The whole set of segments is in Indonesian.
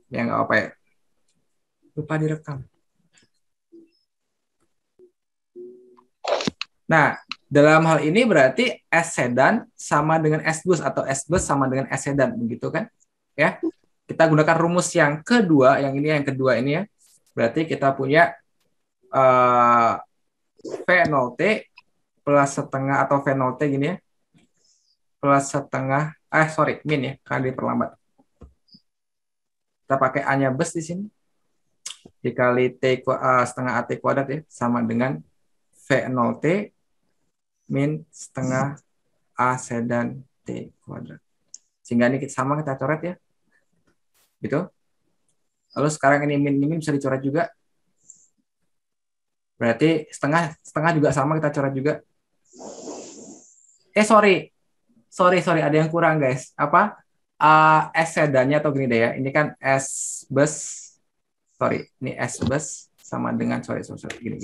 Ya nggak apa ya. Lupa direkam. Nah, dalam hal ini berarti S sedan sama dengan S bus atau S bus sama dengan S sedan, begitu kan? Ya, kita gunakan rumus yang kedua, yang kedua ini ya. Berarti kita punya V0T plus setengah atau V0T gini ya, plus setengah, min ya, karena diperlambat. Kita pakai A-nya bus di sini, dikali setengah AT kuadrat ya, sama dengan V0T min setengah A sedan T kuadrat. Sehingga ini sama kita coret ya. Gitu. Lalu sekarang ini min bisa dicoret juga. Berarti setengah juga sama kita coret juga. Sorry, ada yang kurang guys. Apa? S sedannya atau gini deh ya. Ini kan S bus. Sorry, ini S bus sama dengan sorry gini.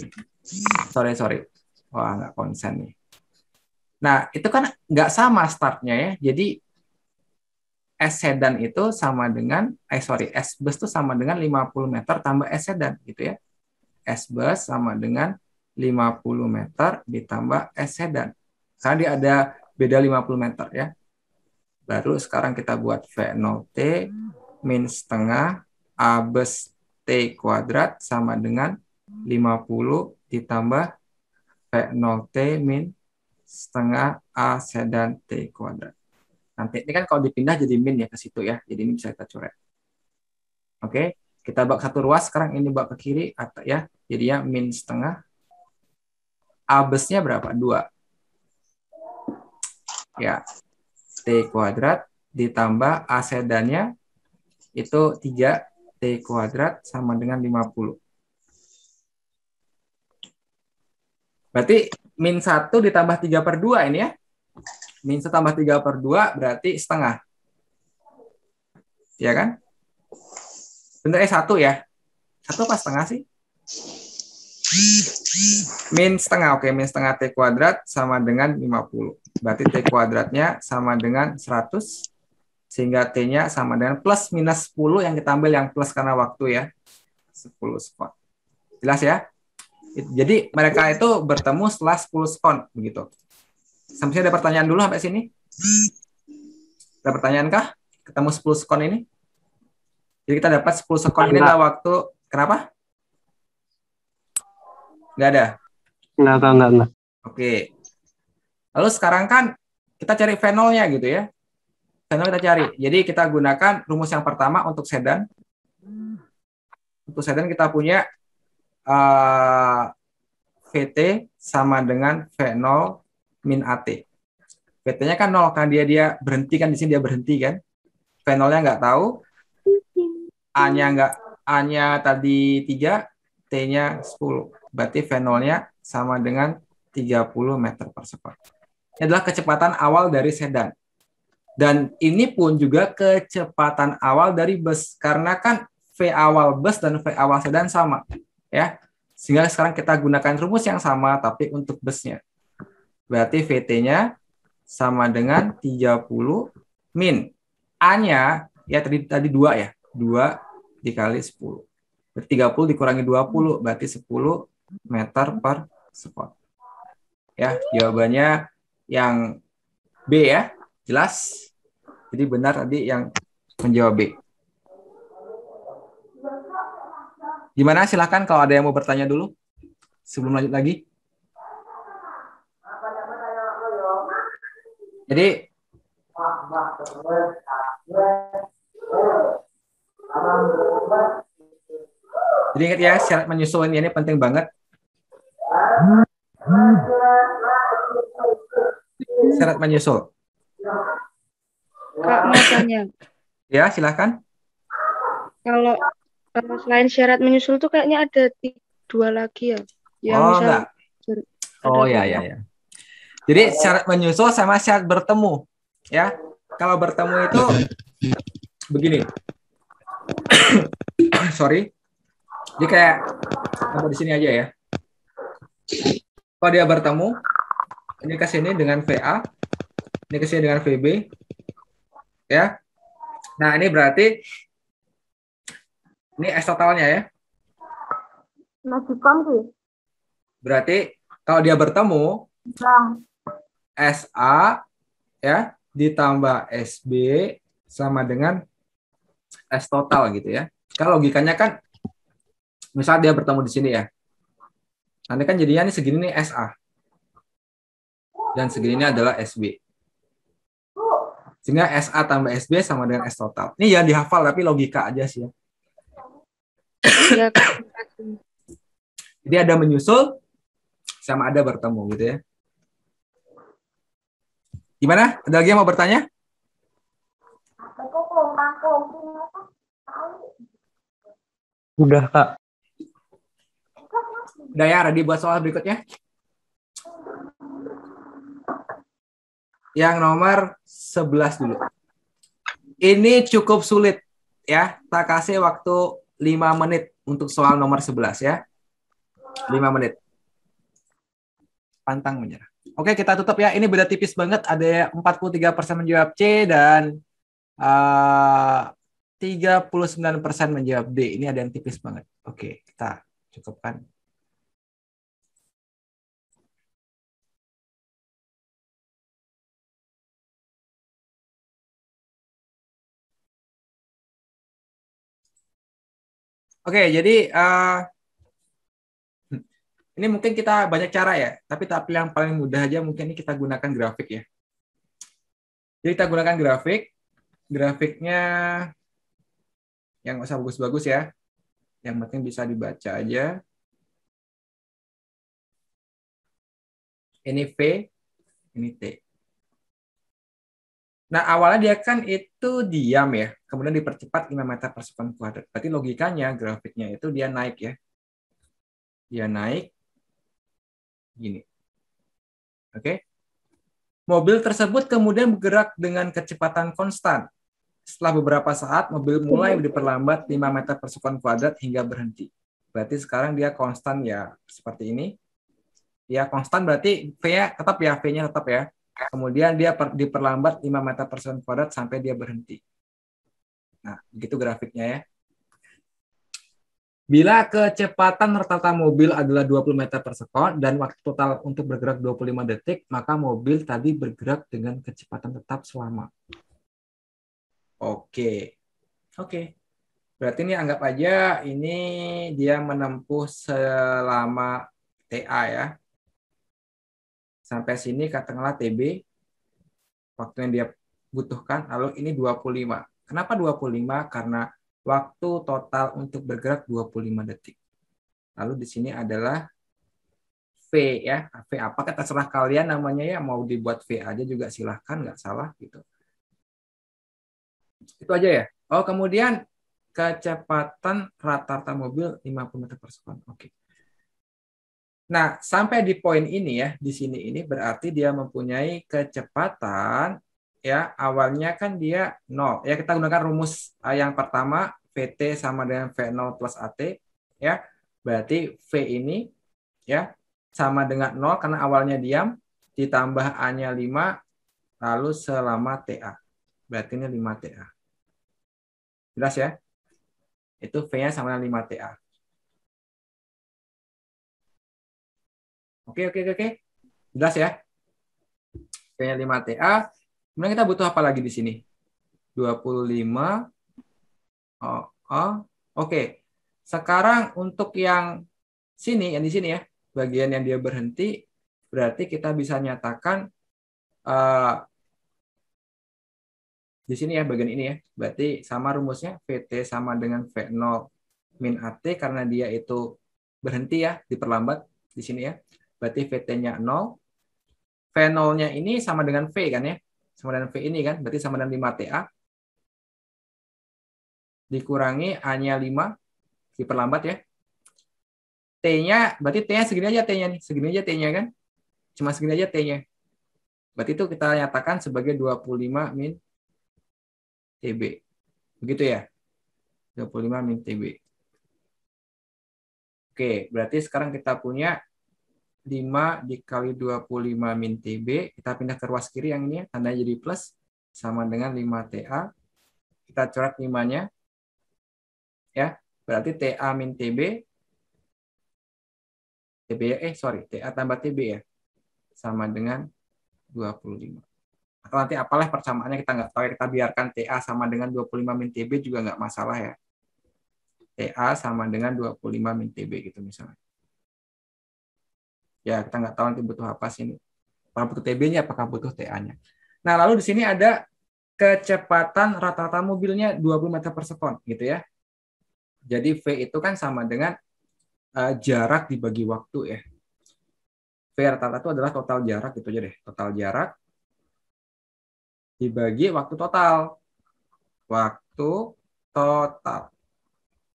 Sorry. Wah, nggak konsen nih. Nah, itu kan nggak sama startnya ya. Jadi S sedan itu sama dengan S bus itu sama dengan 50 meter tambah S sedan gitu ya. S bus sama dengan 50 meter ditambah S sedan. Karena dia ada beda 50 meter ya. Baru sekarang kita buat V0T min setengah A bus T kuadrat sama dengan 50 ditambah V0T min setengah A sedan T kuadrat. Nanti ini kan kalau dipindah jadi min ya ke situ ya. Jadi ini bisa kita coret. Oke, kita bak satu ruas sekarang ini bak ke kiri atau ya. Jadinya min setengah. A busnya berapa? 2. Ya. T kuadrat ditambah A sedannya itu 3 T kuadrat sama dengan 50. Berarti min 1 ditambah 3/2 ini ya. Min 1 tambah 3/2 berarti setengah. Ya kan? Bentar, 1 ya. 1 apa setengah sih? Min setengah, oke. Min setengah T kuadrat sama dengan 50. Berarti T kuadratnya sama dengan 100. Sehingga T-nya sama dengan plus minus 10 yang kita ambil yang plus karena waktu ya. 10 sekon. Jelas ya? Jadi mereka itu bertemu setelah 10 sekon. Begitu. Sampai sini ada pertanyaan dulu sampai sini? Ada pertanyaan kah? Ketemu 10 sekon ini? Jadi kita dapat 10 sekon ini adalah waktu. Kenapa? Nggak ada? Enggak. Oke. Lalu sekarang kan kita cari V0-nya gitu ya. V0 kita cari. Jadi kita gunakan rumus yang pertama untuk sedan. Untuk sedan kita punya VT sama dengan V0 min AT. VT-nya kan 0 kan dia berhenti kan di sini dia berhenti kan. V0-nya nggak tahu. A-nya tadi 3, T-nya 10. Berarti V0-nya sama dengan 30 meter per sekon. Ini adalah kecepatan awal dari sedan. Dan ini pun juga kecepatan awal dari bus. Karena kan V awal bus dan V awal sedan sama. Ya. Sehingga sekarang kita gunakan rumus yang sama tapi untuk busnya. Berarti VT-nya sama dengan 30 min. A-nya ya tadi 2 ya. 2 dikali 10. Berarti 30 dikurangi 20 berarti 10 meter per sekon. Ya, jawabannya yang B ya. Jelas? Jadi benar tadi yang menjawab B. Gimana? Silahkan kalau ada yang mau bertanya dulu sebelum lanjut lagi. Jadi ingat ya, syarat menyusul ini penting banget. Syarat menyusul. Kak, mau tanya. Ya, silahkan. Kalau selain syarat menyusul tuh kayaknya ada 2 lagi ya. Yang enggak. Oh ya. Jadi syarat menyusul sama syarat bertemu. Ya, kalau bertemu itu begini. Sorry. Jadi kayak apa di sini aja ya. Kalau dia bertemu, ini ke sini dengan VA, ini ke sini dengan VB. Ya. Nah, ini berarti Ini S totalnya ya. Magicom sih. Berarti kalau dia bertemu, Bang. SA ya ditambah SB sama dengan S total gitu ya. Kalau logikanya kan, misal dia bertemu di sini ya. Nanti kan jadinya ini segini nih SA. Dan segini ini adalah SB. Sehingga SA tambah SB sama dengan S total. Ini ya dihafal tapi logika aja sih ya. Ya, Kak. Terima kasih. Jadi ada menyusul sama ada bertemu gitu ya. Gimana? Ada lagi yang mau bertanya? Udah, Kak. Udah ya, ready buat soal berikutnya? Yang nomor 11 dulu. Ini cukup sulit ya. Tak kasih waktu 5 menit untuk soal nomor 11 ya. 5 menit. Pantang menyerah. Oke, kita tutup ya. Ini beda tipis banget. Ada 43% menjawab C dan 39% menjawab D. Ini ada yang tipis banget. Oke, kita cukupkan. Oke, jadi ini mungkin kita banyak cara ya, tapi yang paling mudah aja mungkin ini kita gunakan grafik ya. Jadi kita gunakan grafik, grafiknya yang nggak usah bagus-bagus ya, yang penting bisa dibaca aja. Ini V, ini T. Nah, awalnya dia kan itu diam ya, kemudian dipercepat 5 meter per sekon kuadrat. Berarti logikanya grafiknya itu dia naik ya. Dia naik gini. Oke. Mobil tersebut kemudian bergerak dengan kecepatan konstan. Setelah beberapa saat, mobil mulai diperlambat 5 meter per sekon kuadrat hingga berhenti. Berarti sekarang dia konstan ya, seperti ini. Ya, konstan berarti V-nya tetap ya, V-nya tetap ya. Kemudian dia diperlambat 5 meter per sekon kuadrat sampai dia berhenti. Nah, begitu grafiknya ya. Bila kecepatan rata-rata mobil adalah 20 meter per sekon dan waktu total untuk bergerak 25 detik, maka mobil tadi bergerak dengan kecepatan tetap selama. Oke. Oke. Berarti ini anggap aja ini dia menempuh selama TA ya. Sampai sini katakanlah TB, waktu yang dia butuhkan, lalu ini 25. Kenapa 25? Karena waktu total untuk bergerak 25 detik. Lalu di sini adalah V ya. V apa terserah kalian namanya ya, mau dibuat V aja juga silahkan, nggak salah gitu. Itu aja ya. Oh, kemudian kecepatan rata-rata mobil 50 meter per sekon. Oke. Nah, sampai di poin ini ya, di sini ini berarti dia mempunyai kecepatan ya, awalnya kan dia 0. Ya, kita gunakan rumus yang pertama, VT sama dengan V0 plus AT ya. Berarti V ini ya sama dengan 0 karena awalnya diam ditambah A-nya 5 lalu selama TA. Berarti ini 5 TA. Jelas ya? Itu V-nya sama dengan 5 TA. Oke. Jelas ya? V-nya 5 TA. Kemudian kita butuh apa lagi di sini? 25. Oke. Sekarang untuk yang sini, yang di sini ya, bagian yang dia berhenti, berarti kita bisa nyatakan di sini ya, bagian ini ya. Berarti sama rumusnya, VT sama dengan V0 min AT, karena dia itu berhenti ya, diperlambat di sini ya. Berarti VT-nya 0. V0-nya ini sama dengan V kan ya. Sama dengan V ini kan, berarti sama dengan 5 TA. Dikurangi A-nya 5, diperlambat ya. T-nya, berarti T-nya segini aja T-nya nih. Segini aja T-nya kan. Cuma segini aja T-nya. Berarti itu kita nyatakan sebagai 25 min TB. Begitu ya. 25 min TB. Oke, berarti sekarang kita punya 5 dikali 25 min TB. Kita pindah ke ruas kiri yang ini ya. Tandanya jadi plus. Sama dengan 5 TA. Kita coret 5-nya. Ya. Berarti TA min TB, TA tambah TB ya, sama dengan 25. Atau nanti apalah persamaannya kita nggak tahu ya, kita biarkan TA sama dengan 25 min TB juga nggak masalah ya. TA sama dengan 25 min TB gitu misalnya. Ya, kita nggak tahu nanti butuh apa sih ini. Apakah butuh TB-nya, apakah butuh TA-nya. Nah, lalu di sini ada kecepatan rata-rata mobilnya 20 meter per sekon gitu ya. Jadi V itu kan sama dengan jarak dibagi waktu ya. V rata-rata itu adalah total jarak gitu aja deh. Total jarak dibagi waktu total. Waktu total.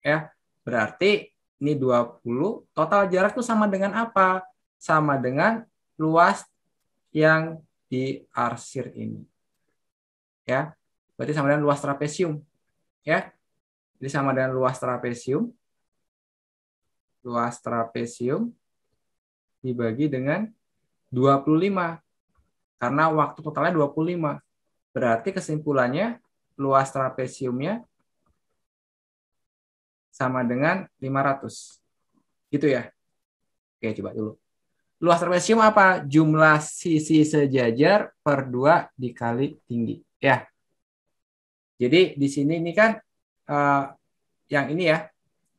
Ya. Berarti ini 20, total jarak itu sama dengan apa? Sama dengan luas yang diarsir ini. Ya. Berarti sama dengan luas trapesium. Ya. Jadi sama dengan luas trapesium. Luas trapesium dibagi dengan 25. Karena waktu totalnya 25. Berarti kesimpulannya luas trapesiumnya sama dengan 500. Gitu ya. Oke, coba dulu. Luas trapesium apa? Jumlah sisi sejajar per 2 dikali tinggi. Ya. Jadi di sini ini kan yang ini ya.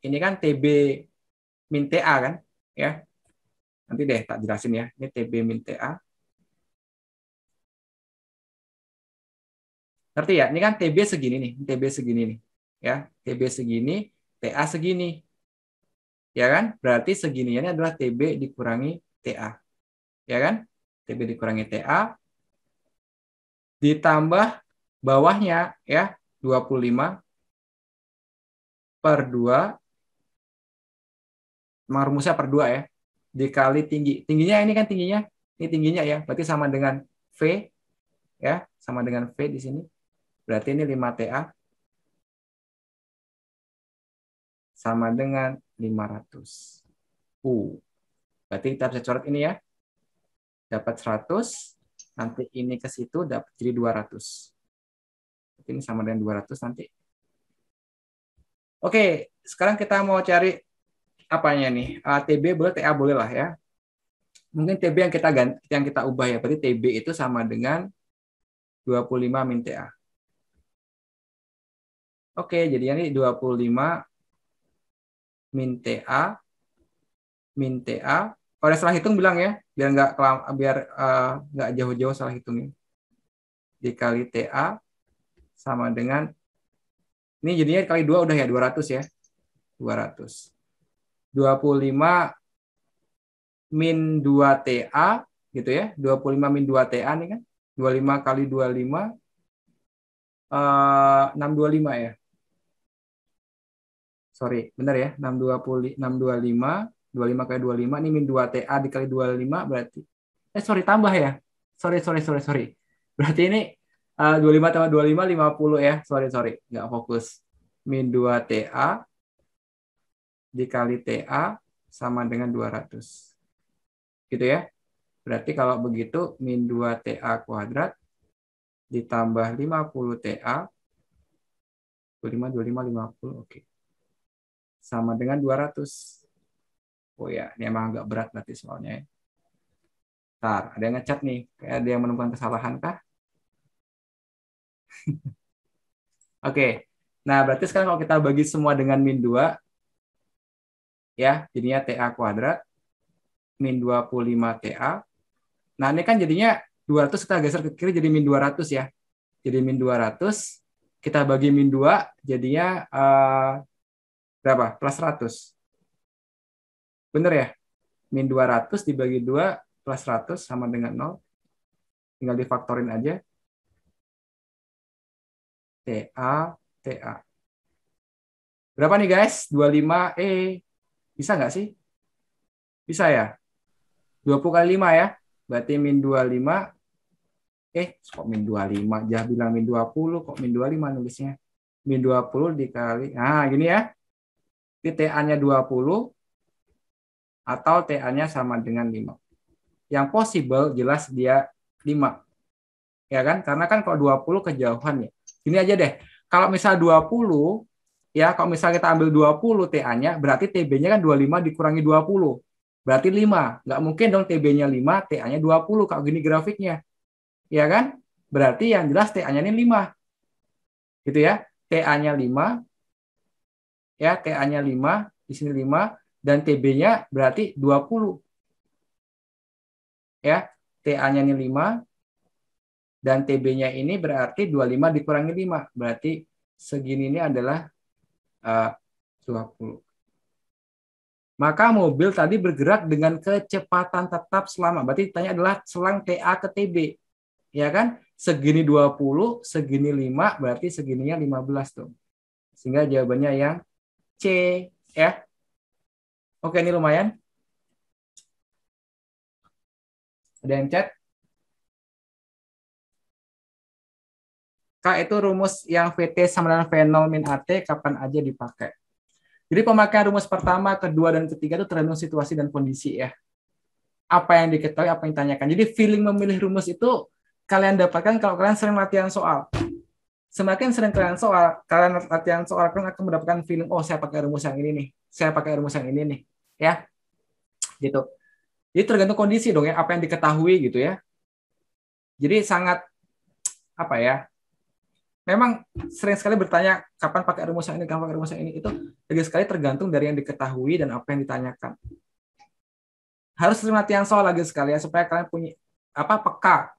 Ini kan TB min TA kan? Ya. Nanti deh tak jelasin ya. Ini TB min TA. Ngerti ya? Ini kan TB segini nih. TB segini nih. Ya. TB segini, TA segini. Ya kan? Berarti segininya adalah TB dikurangi TA. Ya kan? TB dikurangi TA. Ditambah bawahnya ya 25 per 2. Memang rumusnya per 2 ya. Dikali tinggi. Tingginya ini kan tingginya. Ini tingginya ya. Berarti sama dengan V. Ya. Sama dengan V di sini. Berarti ini 5 TA. Sama dengan 500. Berarti kita bisa coret ini ya. Dapat 100. Nanti ini ke situ dapat jadi 200. Berarti ini sama dengan 200 nanti. Oke, sekarang kita mau cari apanya nih? TB boleh, TA boleh lah ya. Mungkin TB yang kita ganti, yang kita ubah ya. Berarti TB itu sama dengan 25 min TA. Oke, jadi ini 25 min TA min TA. Kalau ada salah hitung bilang ya, biar nggak jauh-jauh salah hitungnya. Dikali TA sama dengan ini jadinya kali 2 udah ya 200 ya. 200. 25 min 2 TA gitu ya. 25 min 2 TA nih kan. 25 kali 25 625 ya. Sorry, benar ya. 625 25 kali 25 ini min 2 TA dikali 25 berarti sorry tambah ya. Sorry. Berarti ini 25 tambah 25 50 ya. Sorry. Nggak fokus. Min 2 TA dikali TA sama dengan 200. Gitu ya. Berarti kalau begitu min 2 TA kuadrat ditambah 50 TA 25 50 oke. Sama dengan 200. Oh ya, ini emang agak berat berarti soalnya ya. Ntar, ada yang ngecat nih. Kayak ada yang menemukan kesalahan kah? Oke. Nah, berarti sekarang kalau kita bagi semua dengan min 2, ya, jadinya TA kuadrat, min 25 TA. Nah, ini kan jadinya 200 kita geser ke kiri jadi min 200 ya. Jadi min 200, kita bagi min 2, jadinya berapa? Plus 100. Bener ya? Min 200 dibagi 2 plus 100 sama dengan 0. Tinggal difaktorin aja. TA. Berapa nih guys? 25. Bisa nggak sih? Bisa ya? 20 kali 5 ya? Berarti min 25. Kok min 25? Jangan bilang min 20. Kok min 25 nulisnya? Min 20 dikali. Nah, gini ya. Ini TA-nya 20. Atau TA-nya sama dengan 5. Yang possible jelas dia 5. Ya kan? Karena kan kalau 20 kejauhan ya. Gini aja deh. Kalau misal 20 Ya, kalau misalnya kita ambil 20 TA-nya, berarti TB-nya kan 25 dikurangi 20. Berarti 5. Nggak mungkin dong TB-nya 5, TA-nya 20 kalau gini grafiknya. Ya kan? Berarti yang jelas TA-nya ini 5. Gitu ya. TA-nya 5, ya, TA-nya 5, di sini 5, dan TB-nya berarti 20. Ya, TA-nya ini 5, dan TB-nya ini berarti 25 dikurangi 5. Berarti segini ini adalah 20. Maka mobil tadi bergerak dengan kecepatan tetap selama. Berarti ditanya adalah selang TA ke TB. Ya kan? Segini 20, segini 5, berarti segininya 15 tuh. Sehingga jawabannya yang C. Ya. Oke, ini lumayan. Ada yang chat? K itu rumus yang VT sama dengan V0 min AT kapan aja dipakai. Jadi pemakaian rumus pertama, kedua, dan ketiga itu tergantung situasi dan kondisi ya. Apa yang diketahui, apa yang ditanyakan. Jadi feeling memilih rumus itu kalian dapatkan kalau kalian sering latihan soal. Semakin sering kalian latihan soal, kalian akan mendapatkan feeling, oh saya pakai rumus yang ini nih, saya pakai rumus yang ini nih, ya, gitu. Jadi tergantung kondisi dong ya, apa yang diketahui gitu ya. Jadi sangat apa ya? Memang sering sekali bertanya kapan pakai rumus yang ini, kapan pakai rumus yang ini, itu lagi sekali tergantung dari yang diketahui dan apa yang ditanyakan. Harus sering latihan soal lagi sekali ya supaya kalian punya apa peka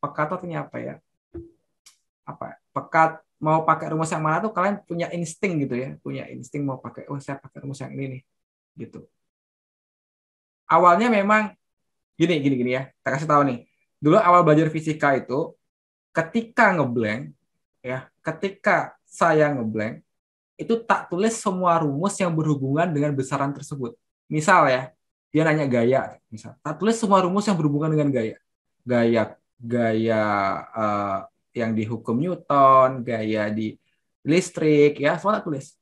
itu artinya apa ya? Peka mau pakai rumus yang mana tuh kalian punya insting gitu ya, punya insting mau pakai, oh saya pakai rumus yang ini nih, gitu. Awalnya memang gini ya, kita kasih tahu nih. Dulu awal belajar fisika itu ketika ngeblank ya, ketika saya ngeblank itu tak tulis semua rumus yang berhubungan dengan besaran tersebut. Misal ya, dia nanya gaya, misal, tak tulis semua rumus yang berhubungan dengan gaya. Gaya yang di hukum Newton, gaya di listrik, ya, semua tak tulis.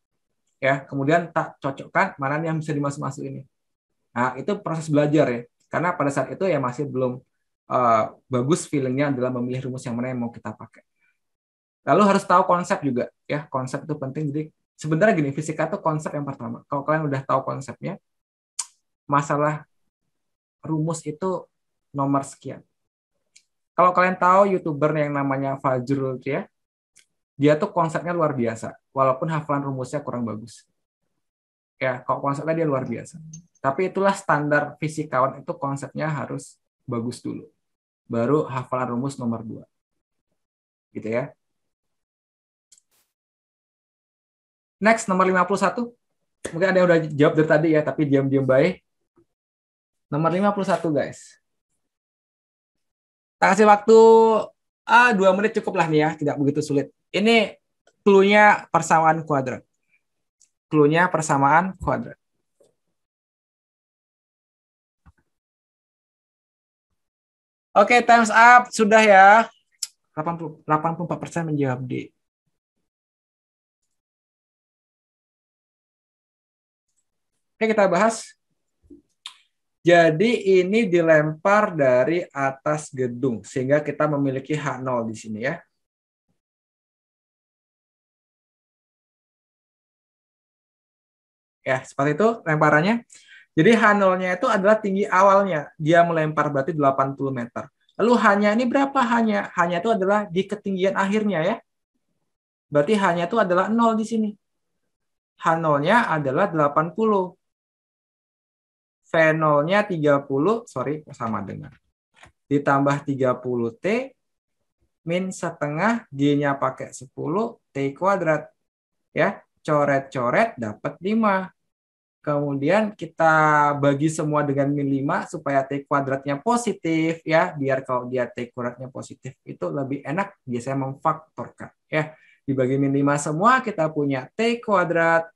Ya, kemudian tak cocokkan mana yang bisa dimasuk ini. Nah, itu proses belajar ya. Karena pada saat itu ya masih belum bagus feelingnya dalam memilih rumus yang mana yang mau kita pakai. Lalu harus tahu konsep juga ya, konsep itu penting. Jadi sebenarnya gini, fisika itu konsep yang pertama. Kalau kalian udah tahu konsepnya, masalah rumus itu nomor sekian. Kalau kalian tahu YouTuber yang namanya Fajrul ya, dia tuh konsepnya luar biasa, walaupun hafalan rumusnya kurang bagus. Ya, kalau konsepnya dia luar biasa. Tapi itulah standar fisikawan, itu konsepnya harus bagus dulu. Baru hafalan rumus nomor 2. Gitu ya. Next, nomor 51. Mungkin ada yang udah jawab dari tadi ya, tapi diam-diam baik. Nomor 51, guys. Kita kasih waktu 2 menit cukup lah nih ya, tidak begitu sulit. Ini clue-nya persamaan kuadrat. Clue-nya persamaan kuadrat. Oke, time's up. Sudah ya. 84% menjawab D. Oke, kita bahas. Jadi ini dilempar dari atas gedung, sehingga kita memiliki H0 di sini ya. Ya, seperti itu lemparannya. Jadi H0-nya itu adalah tinggi awalnya. Dia melempar berarti 80 meter. Lalu H-nya ini berapa H-nya? H-nya itu adalah di ketinggian akhirnya ya. Berarti H-nya itu adalah 0 di sini. H0-nya adalah 80. V0-nya 30, sama dengan. Ditambah 30T, min setengah, G-nya pakai 10, T kuadrat. Ya, coret-coret dapat 5. Kemudian kita bagi semua dengan min 5 supaya T kuadratnya positif ya, biar kalau dia T kuadratnya positif itu lebih enak, biasanya memfaktorkan ya. Dibagi min 5 semua kita punya T kuadrat,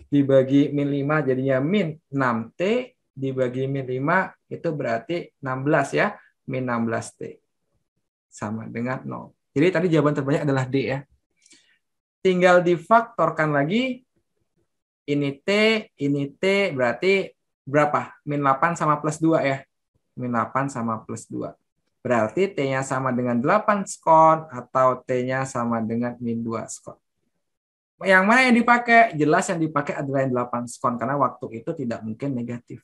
dibagi min 5 jadinya min 6T, dibagi min 5 itu berarti 16 ya, min 16T sama dengan 0. Jadi tadi jawaban terbanyak adalah D ya. Tinggal difaktorkan lagi, ini T berarti berapa? Min 8 sama plus 2 ya. Min 8 sama plus 2. Berarti T-nya sama dengan 8 skon atau T-nya sama dengan min 2 skon. Yang mana yang dipakai? Jelas yang dipakai adalah yang 8 sekon karena waktu itu tidak mungkin negatif.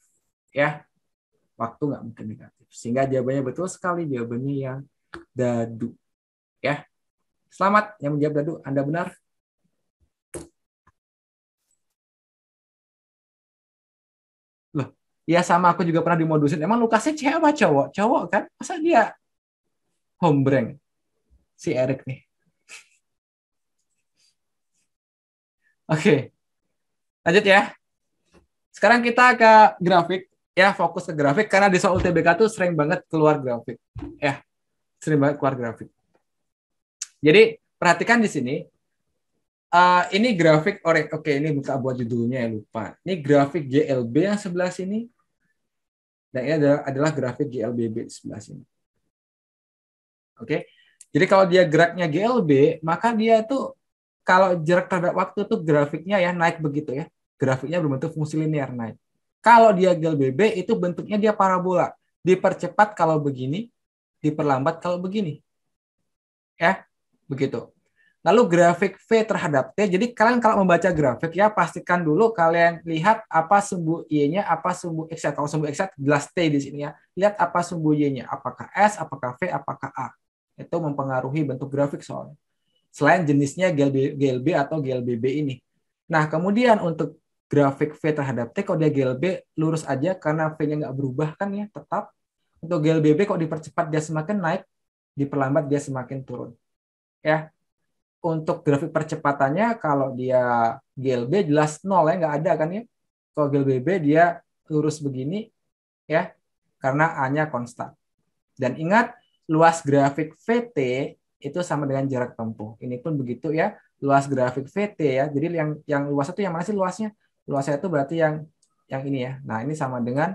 Ya, waktu nggak mungkin negatif. Sehingga jawabannya betul sekali, jawabannya yang dadu. Ya, selamat yang menjawab dadu, Anda benar. Loh, ya sama aku juga pernah dimodusin. Emang Lukasnya cewek apa cowok? Cowok kan? Masa dia hombreng? Si Erik nih. Oke, lanjut ya. Sekarang kita ke grafik. Ya, fokus ke grafik karena di soal UTBK tuh sering banget keluar grafik. Ya, sering banget keluar grafik. Jadi, perhatikan di sini. Ini grafik, oke ini buka buat judulnya ya, lupa. Ini grafik GLB yang sebelah sini. Dan ini adalah grafik GLBB di sebelah sini. Oke. Jadi kalau dia geraknya GLB, maka dia tuh kalau jarak terhadap waktu tuh grafiknya ya naik begitu ya. Grafiknya berbentuk fungsi linear naik. Kalau dia GLBB itu bentuknya dia parabola. Dipercepat kalau begini, diperlambat kalau begini. Ya, begitu. Lalu grafik V terhadap T. Jadi kalian kalau membaca grafik ya pastikan dulu kalian lihat apa sumbu Y-nya, apa sumbu X. Kalau sumbu X jelas T di sini ya. Lihat apa sumbu Y-nya, apakah S, apakah V, apakah A. Itu mempengaruhi bentuk grafik soalnya. Selain jenisnya GLB atau GLBB ini. Nah, kemudian untuk grafik V terhadap T, kalau dia GLB lurus aja karena V-nya nggak berubah kan ya, tetap. Untuk GLBB kalau dipercepat dia semakin naik, diperlambat dia semakin turun. Ya, untuk grafik percepatannya kalau dia GLB jelas nol ya, nggak ada kan ya. Kalau GLBB dia lurus begini ya, karena A-nya konstan. Dan ingat luas grafik VT itu sama dengan jarak tempuh. Ini pun begitu ya, luas grafik VT ya. Jadi yang luas itu yang mana sih luasnya? Luasnya itu berarti yang ini ya. Nah, ini sama dengan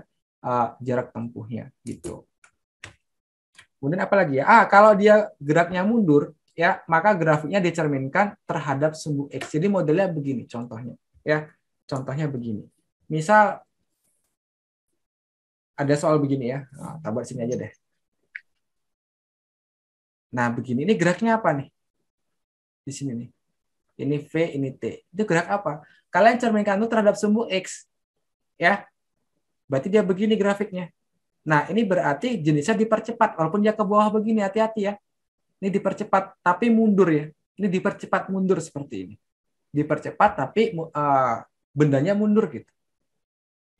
jarak tempuhnya gitu. Kemudian apa lagi ya? Kalau dia geraknya mundur ya, maka grafiknya dicerminkan terhadap sumbu X. Jadi modelnya begini contohnya ya. Contohnya begini. Misal ada soal begini ya. Tabar sini aja deh. Nah, begini. Ini geraknya apa nih? Di sini nih. Ini V, ini T. Itu gerak apa? Kalian cerminkan itu terhadap sumbu X. Ya. Berarti dia begini grafiknya. Nah, ini berarti jenisnya dipercepat. Walaupun dia ke bawah begini, hati-hati ya. Ini dipercepat, tapi mundur ya. Ini dipercepat mundur seperti ini. Dipercepat, tapi bendanya mundur gitu.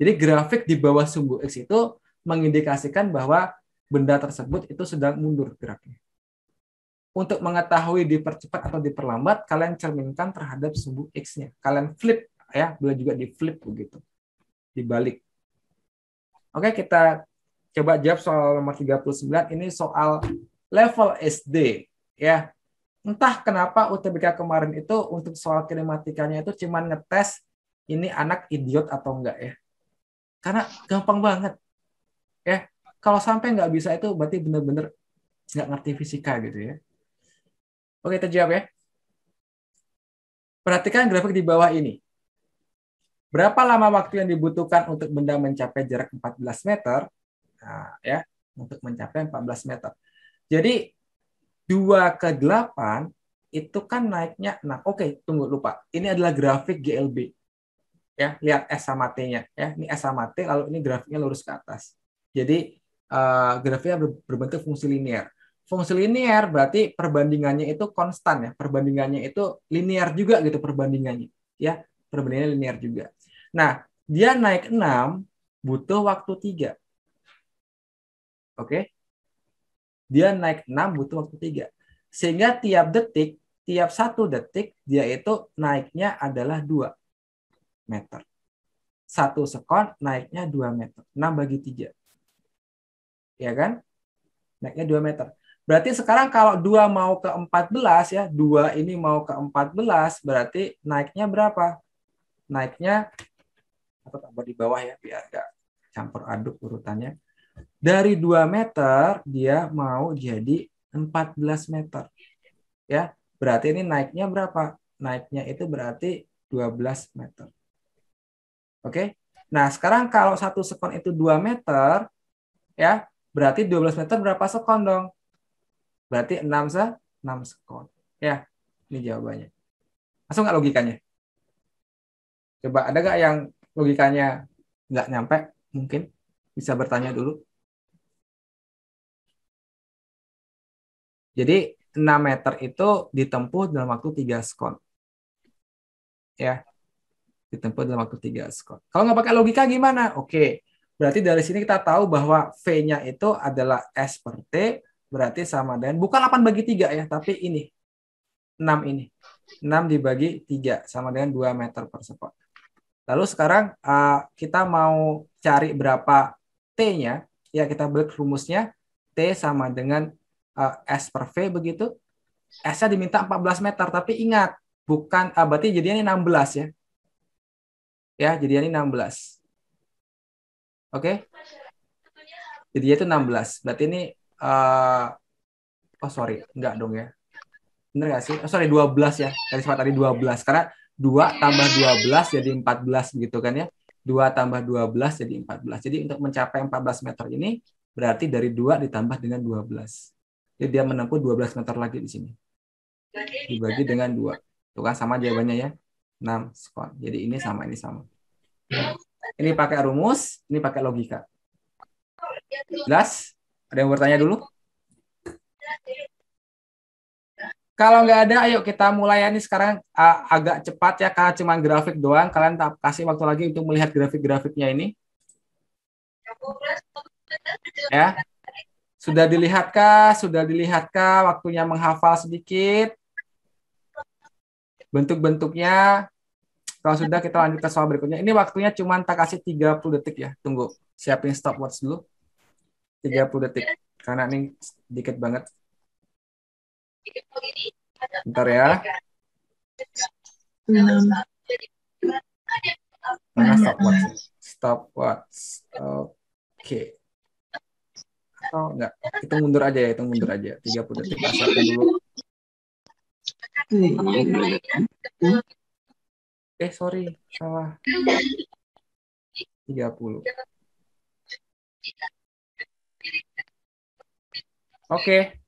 Jadi grafik di bawah sumbu X itu mengindikasikan bahwa benda tersebut itu sedang mundur geraknya. Untuk mengetahui dipercepat atau diperlambat, kalian cerminkan terhadap sumbu X-nya. Kalian flip, ya, boleh juga di flip begitu. Dibalik. Oke, kita coba jawab soal nomor 39. Ini soal level SD. Ya. Entah kenapa UTBK kemarin itu untuk soal kinematikanya itu cuma ngetes ini anak idiot atau enggak ya. Karena gampang banget. Ya. Kalau sampai nggak bisa itu berarti benar-benar nggak ngerti fisika gitu ya. Oke, kita jawab ya. Perhatikan grafik di bawah ini. Berapa lama waktu yang dibutuhkan untuk benda mencapai jarak 14 meter? Nah, ya, untuk mencapai 14 meter. Jadi 2 ke 8 itu kan naiknya 6. Oke, tunggu lupa. Ini adalah grafik GLB. Ya, lihat S sama T-nya ya. Ini S sama T lalu ini grafiknya lurus ke atas. Jadi grafiknya berbentuk fungsi linear. Fungsi linear berarti perbandingannya itu konstan ya. Perbandingannya itu linear juga gitu perbandingannya. Ya, perbandingannya linear juga. Nah, dia naik 6 butuh waktu 3. Oke. Dia naik 6 butuh waktu 3. Sehingga tiap 1 detik dia itu naiknya adalah 2 meter. 1 sekon naiknya 2 meter. 6 bagi 3. Ya kan? Naiknya 2 meter. Berarti sekarang kalau 2 mau ke 14 ya, 2 ini mau ke 14 berarti naiknya berapa? Naiknya atau tambah di bawah ya biar enggak campur aduk urutannya. Dari 2 meter dia mau jadi 14 meter. Ya, berarti ini naiknya berapa? Naiknya itu berarti 12 meter. Oke. Nah, sekarang kalau 1 sekon itu 2 meter, ya, berarti 12 meter berapa sekon dong? Berarti 6 sekon. Ya, ini jawabannya. Masuk nggak logikanya? Coba ada nggak yang logikanya nggak nyampe? Mungkin bisa bertanya dulu. Jadi 6 meter itu ditempuh dalam waktu 3 skon. Ya, ditempuh dalam waktu 3 skon. Kalau nggak pakai logika gimana? Oke, berarti dari sini kita tahu bahwa V-nya itu adalah S per T, berarti sama dengan, bukan 8 bagi 3 ya, tapi ini, 6 ini. 6 dibagi 3, sama dengan 2 meter per sekon. Lalu sekarang kita mau cari berapa T-nya, ya kita buat rumusnya, T sama dengan S per V begitu. S-nya diminta 14 meter, tapi ingat, bukan, berarti jadinya ini 16 ya. Ya, jadinya ini 16. Oke? Jadinya itu 16. Berarti ini, oh sorry, enggak dong ya. Bener nggak sih? Oh sorry, 12 ya. Tadi 12. Karena 2 tambah 12 jadi 14 gitu kan ya. 2 tambah 12 jadi 14. Jadi untuk mencapai 14 meter ini, berarti dari 2 ditambah dengan 12. Jadi dia menempuh 12 meter lagi di sini. Dibagi dengan 2. Itu kan sama jawabannya ya. 6 skon. Jadi ini sama, ini sama. Ini pakai rumus, ini pakai logika. Jelas? Ada yang bertanya dulu? Kalau nggak ada, ayo kita mulai ya. Ini sekarang agak cepat ya, karena cuma grafik doang. Kalian tak kasih waktu lagi untuk melihat grafik-grafiknya ini. Ya, sudah dilihatkah? Sudah dilihatkah? Waktunya menghafal sedikit. Bentuk-bentuknya. Kalau sudah, kita lanjut ke soal berikutnya. Ini waktunya cuma tak kasih 30 detik ya. Tunggu, siapin stopwatch dulu. 30 detik. Karena ini sedikit banget. Bentar ya. Mana stopwatch? Stopwatch. Oke. Atau enggak? Hitung mundur aja ya, hitung mundur aja. 30 detik. Kita siapin dulu. Sorry. Salah. 30. Oke.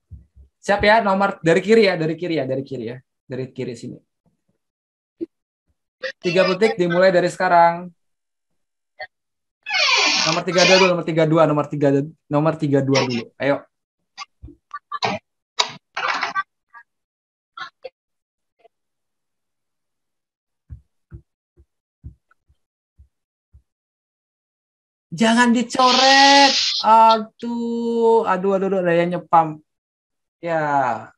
Siap ya, nomor dari kiri ya, dari kiri ya, dari kiri ya. Dari kiri sini. 30 detik dimulai dari sekarang. Nomor 32 dulu, nomor 32 dulu. Ayo. Jangan dicoret. Aduh, ada yang nyepam. Ya.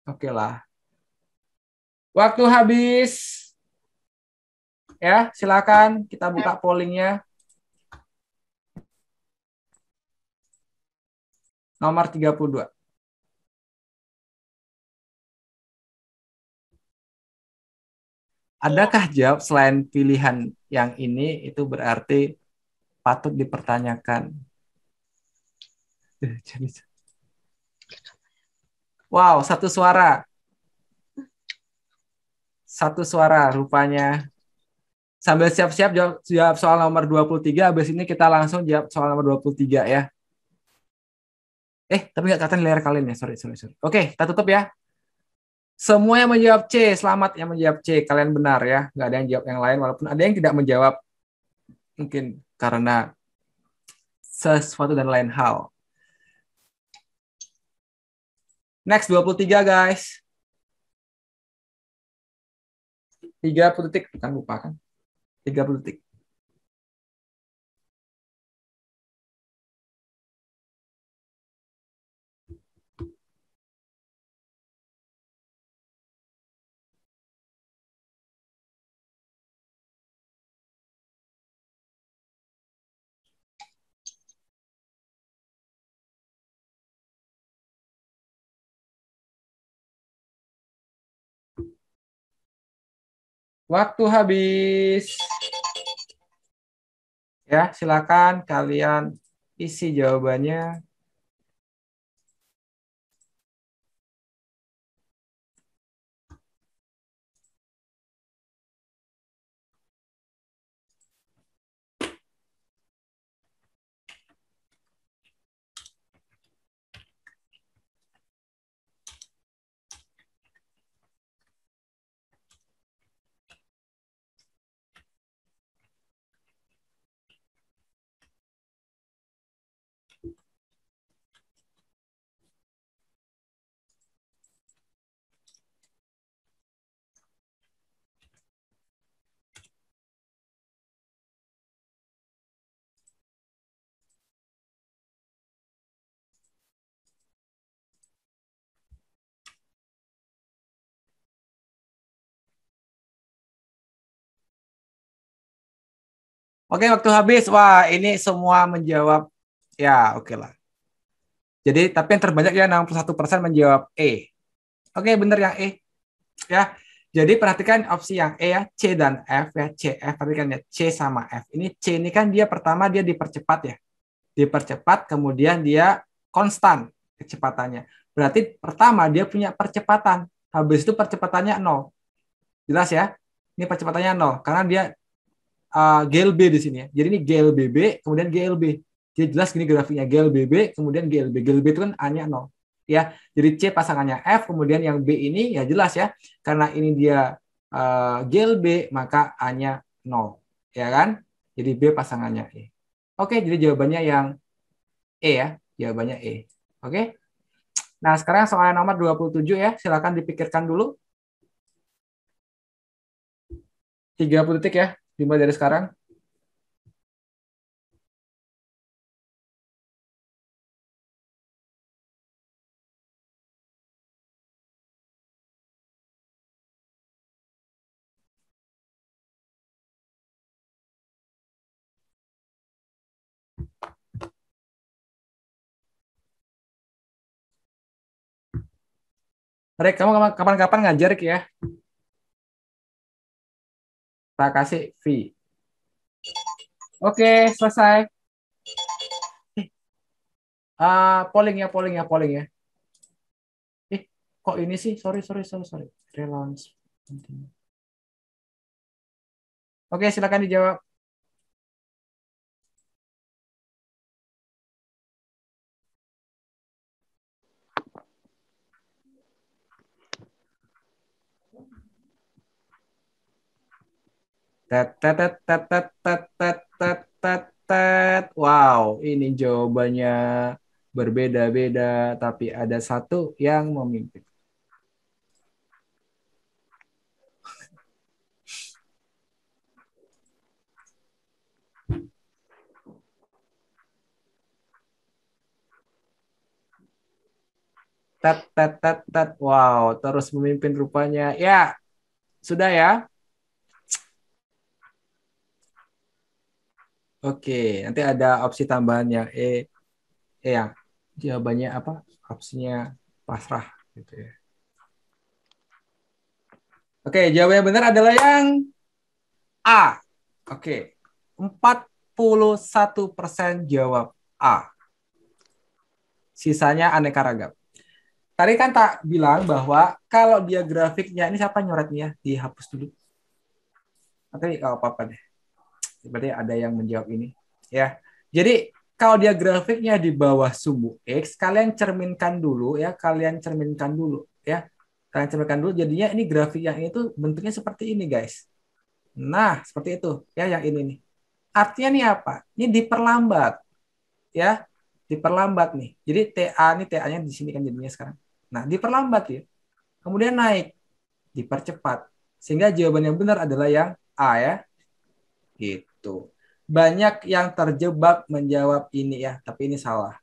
Oke lah. Waktu habis. Ya, silakan kita buka pollingnya. Nomor 32. Adakah jawab selain pilihan yang ini itu berarti patut dipertanyakan? Wow, satu suara. Satu suara rupanya. Sambil siap-siap jawab soal nomor 23, habis ini kita langsung jawab soal nomor 23 ya. Tapi nggak kelihatan layar kalian ya, sorry. Oke, kita tutup ya. Semua yang menjawab C, selamat yang menjawab C. Kalian benar ya, nggak ada yang jawab yang lain, walaupun ada yang tidak menjawab. Mungkin karena sesuatu dan lain hal. Next, 23 guys. 30 detik, bukan lupa kan. 30 detik. Waktu habis. Ya, silakan kalian isi jawabannya. Oke, waktu habis. Wah, ini semua menjawab. Ya, oke lah. Jadi, tapi yang terbanyak ya 61% menjawab E. Oke, bener yang E. Ya. Jadi perhatikan opsi yang E ya, C dan F ya, CF. Perhatikan ya, C sama F. Ini C ini kan dia pertama dia dipercepat ya. Dipercepat, kemudian dia konstan kecepatannya. Berarti pertama dia punya percepatan. Habis itu percepatannya 0. Jelas ya? Ini percepatannya 0 karena dia GLB di sini ya. Jadi ini GLBB, kemudian GLB. Jadi jelas gini grafiknya GLBB, kemudian GLB. GLB itu kan A-nya 0. Ya, jadi C pasangannya F, kemudian yang B ini ya jelas ya. Karena ini dia GLB, maka A-nya 0. Ya kan? Jadi B pasangannya E. Oke, jadi jawabannya yang E ya. Jawabannya E. Oke. Nah, sekarang soal nomor 27 ya. Silakan dipikirkan dulu. 30 detik ya. Dimulai dari sekarang. Rek, kamu kapan-kapan ngajar ya? Tak kasih V. Oke, selesai. Polling ya, polling ya, polling ya. Kok ini sih? Sorry. Relaunch. Oke, silakan dijawab. Wow, ini jawabannya berbeda-beda, tapi ada satu yang memimpin. Wow, terus memimpin rupanya. Ya, sudah ya. Oke, nanti ada opsi tambahannya yang jawabannya apa? Opsinya pasrah gitu ya. Oke, jawabannya benar adalah yang A. Oke. 41% jawab A. Sisanya aneka ragam. Tadi kan tak bilang bahwa kalau dia grafiknya, ini siapa nyoretnya? Dihapus dulu. Nanti apa-apa deh. Berarti ada yang menjawab ini. Ya. Jadi kalau dia grafiknya di bawah sumbu X, kalian cerminkan dulu ya. Kalian cerminkan dulu ya. Kalian cerminkan dulu. Jadinya ini grafik yang itu bentuknya seperti ini guys. Nah, seperti itu ya yang ini nih. Artinya nih apa? Ini diperlambat ya. Diperlambat nih. Jadi TA nih TA-nya di sini kan jadinya sekarang. Nah, diperlambat ya. Kemudian naik, dipercepat. Sehingga jawaban yang benar adalah yang A ya. Gitu. Banyak yang terjebak menjawab ini ya, tapi ini salah.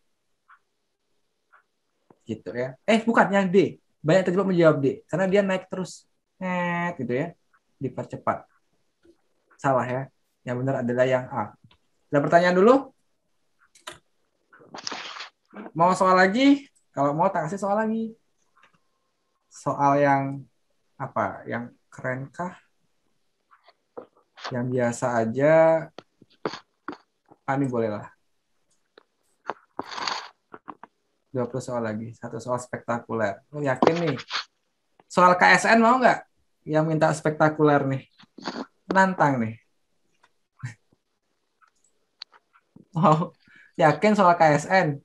Gitu ya. Bukan yang D. Banyak yang terjebak menjawab D karena dia naik terus. Gitu ya. Dipercepat. Salah ya. Yang benar adalah yang A. Ada pertanyaan dulu? Mau soal lagi? Kalau mau tak kasih soal lagi. Soal yang apa? Yang keren kah? Yang biasa aja? Ini boleh lah. 20 soal lagi. Satu soal spektakuler. Lo yakin nih? Soal KSN mau nggak? Yang minta spektakuler nih. Nantang nih. Oh, yakin soal KSN?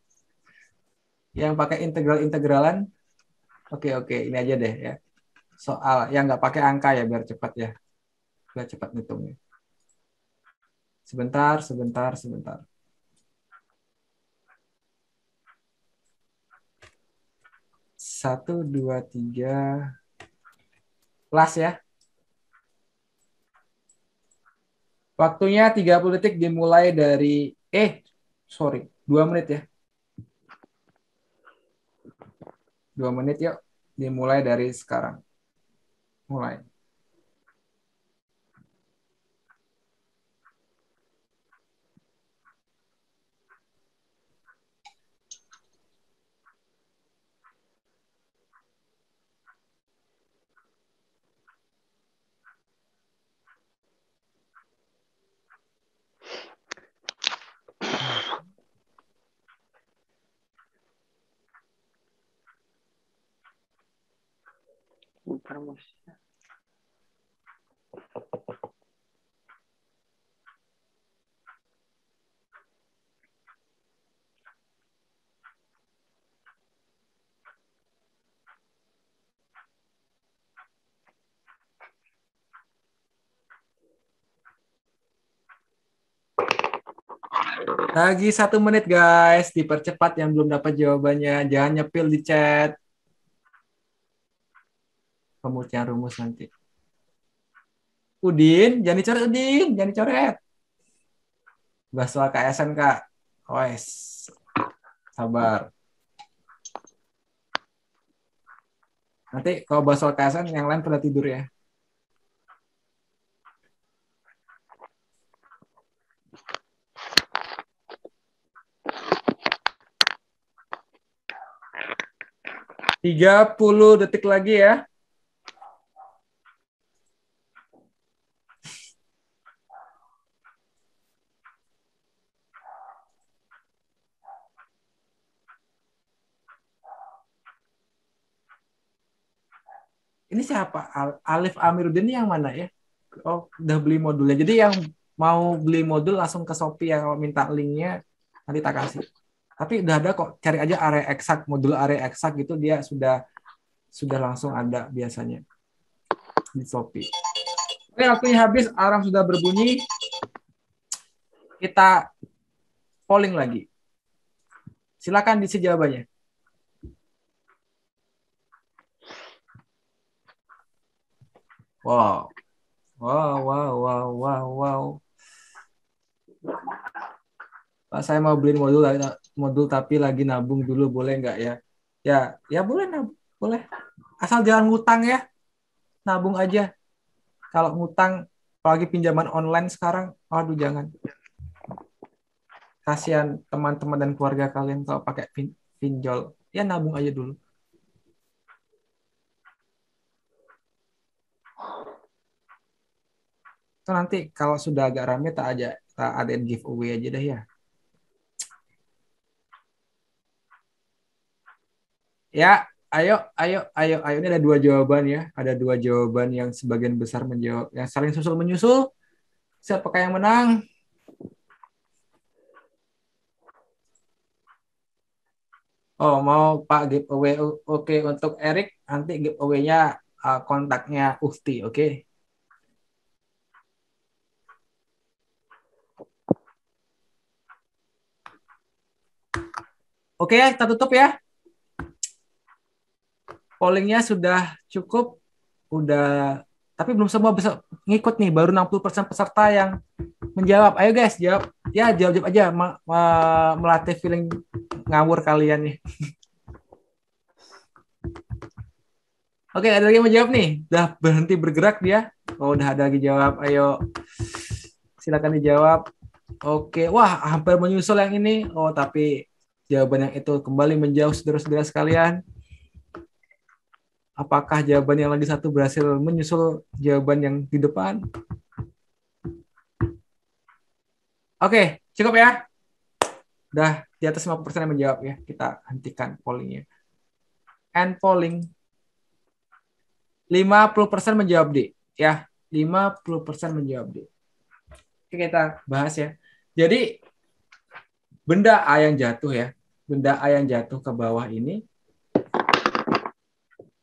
Yang pakai integral-integralan? Oke. Ini aja deh ya. Soal yang nggak pakai angka ya biar cepat ya. Biar cepat ngitungnya. Sebentar. 1, 2, 3. Last ya. Waktunya 30 detik dimulai dari 2 menit ya. 2 menit yuk. Dimulai dari sekarang. Mulai. rumus. Lagi 1 menit guys, dipercepat yang belum dapat jawabannya. Jangan nyepil di chat. Pemutihan rumus nanti. Udin, jangan dicoret Udin, jangan dicoret. Bahas soal KSN Kak. Wes, sabar. Nanti kalau bahas soal KSN yang lain pada tidur ya. Tiga 30 detik lagi ya. Ini siapa? Alif Amiruddin ini yang mana ya? Oh, udah beli modulnya. Jadi yang mau beli modul langsung ke Shopee ya. Kalau minta linknya nanti tak kasih. Tapi udah ada kok. Cari aja area eksak, modul area eksak gitu dia sudah langsung ada biasanya di Shopee. Oke, waktunya habis. Alarm sudah berbunyi. Kita polling lagi. Silakan diisi jawabannya. Wow. Wow. Pak, saya mau beli modul tapi lagi nabung dulu, boleh nggak ya? Ya boleh nabung, boleh. Asal jangan ngutang ya. Nabung aja. Kalau ngutang, apalagi pinjaman online sekarang, aduh jangan. Kasihan teman-teman dan keluarga kalian kalau pakai pinjol. Ya nabung aja dulu. So, nanti kalau sudah agak rame tak adain giveaway aja deh ya. Ya, ayo. Ini ada 2 jawaban ya. Ada 2 jawaban yang sebagian besar menjawab. Yang saling susul menyusul. Siapakah yang menang? Oh, mau Pak giveaway. Oke, untuk Erik nanti giveaway-nya kontaknya Ufti, oke? Oke ya, kita tutup ya. Pollingnya sudah cukup. Tapi belum semua bisa ngikut nih. Baru 60% peserta yang menjawab. Ayo guys, jawab. Ya, jawab aja. Melatih feeling ngawur kalian nih. Oke, ada lagi yang mau jawab nih. Udah berhenti bergerak dia. Oh, udah ada lagi jawab. Ayo. Silakan dijawab. Oke. Wah, hampir menyusul yang ini. Oh, tapi jawaban yang itu kembali menjauh, saudara-saudara sekalian. Apakah jawaban yang lagi satu berhasil menyusul jawaban yang di depan? Oke, cukup ya. Udah di atas 50% yang menjawab ya. Kita hentikan pollingnya. End polling. 50% menjawab D. Ya, 50% menjawab D. Oke, kita bahas ya. Jadi, benda A yang jatuh ya. Benda A yang jatuh ke bawah ini.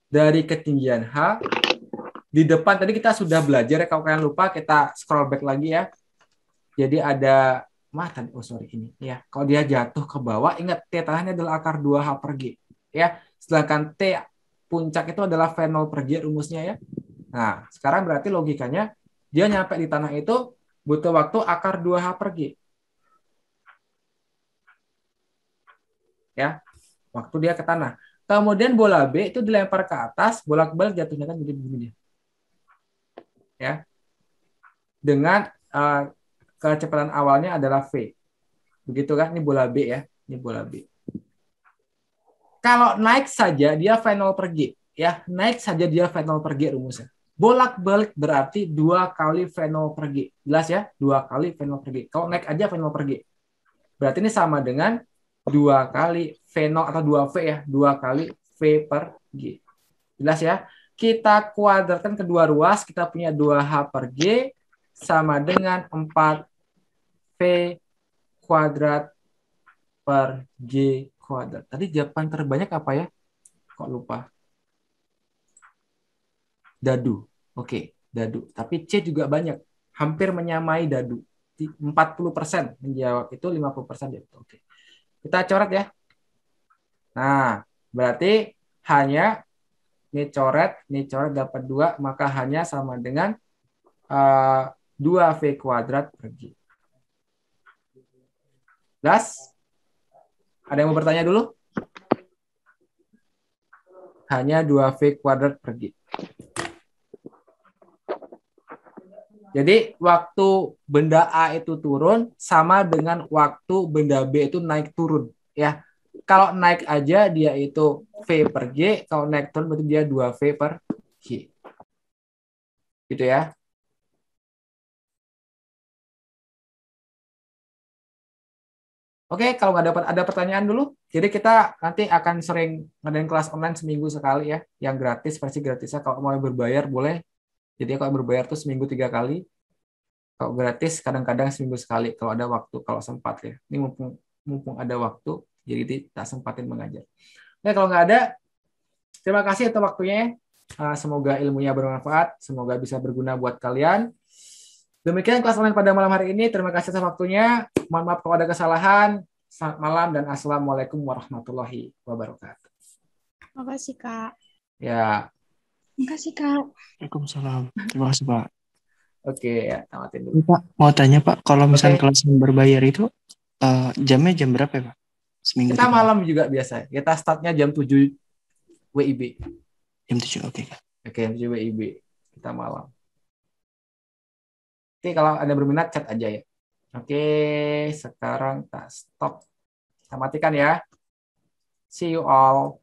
Dari ketinggian H. Di depan tadi kita sudah belajar ya. Kalau kalian lupa, kita scroll back lagi ya. Jadi ada ini ya. Kalau dia jatuh ke bawah, ingat T tanahnya adalah akar 2H per G ya. Sedangkan T puncak itu adalah V0 per G rumusnya ya. Nah, sekarang berarti logikanya dia nyampe di tanah itu butuh waktu akar 2H per G. Ya. Waktu dia ke tanah. Kemudian bola B itu dilempar ke atas, bolak-balik jatuhnya kan jadi begini. Ya. Dengan kecepatan awalnya adalah V. Begitu kan? Ini bola B ya. Ini bola B. Kalau naik saja dia V0 per G. Ya, naik saja dia V0 per G rumusnya. Bolak-balik berarti 2 kali V0 per G. Jelas ya? 2 kali V0 per G. Kalau naik aja V0 per G. Berarti ini sama dengan 2 kali V0 atau 2V ya. 2 kali V per G. Jelas ya? kita kuadratkan kedua ruas, kita punya 2H per G sama dengan 4V kuadrat per G kuadrat. Tadi jawaban terbanyak apa ya? Kok lupa? Dadu. Oke, dadu. Tapi C juga banyak. Hampir menyamai dadu. 40% menjawab itu, 50% ya. Oke. Kita coret ya. Nah, berarti hanya ini coret dapat 2, maka hanya sama dengan 2V kuadrat per G. Jelas? Ada yang mau bertanya dulu? Hanya 2V kuadrat per G. Jadi waktu benda A itu turun sama dengan waktu benda B itu naik turun. Ya, kalau naik aja dia itu V per G, kalau naik turun berarti dia 2V per G. Gitu ya. Oke, kalau nggak dapat ada pertanyaan dulu. Jadi kita nanti akan sering ngadain kelas online seminggu sekali ya, yang gratis, versi gratisnya. Kalau mau berbayar boleh. Jadi kalau berbayar tuh seminggu 3 kali. Kalau gratis kadang-kadang seminggu sekali kalau ada waktu, kalau sempat ya. Ini mumpung ada waktu, jadi tak sempatin mengajar. Oke, kalau nggak ada, terima kasih atas waktunya. Semoga ilmunya bermanfaat, semoga bisa berguna buat kalian. Demikian kelas online pada malam hari ini. Terima kasih atas waktunya. Mohon maaf kalau ada kesalahan. Selamat malam dan assalamualaikum warahmatullahi wabarakatuh. Makasih, Kak. Ya, Makasih, Kak. Waalaikumsalam. Terima kasih, Pak. oke ya, tamatin dulu. Ini, Pak, mau tanya, Pak, kalau misalnya Oke. kelas yang berbayar itu jamnya jam berapa ya, Pak? Seminggu Kita 3 kali. malam juga biasa. Kita startnya jam 7 WIB. Jam 7, oke, Kak. Oke, jam 7 WIB. Kita malam. Oke, kalau ada berminat chat aja ya. Oke, sekarang tak stop. Kita matikan ya. See you all.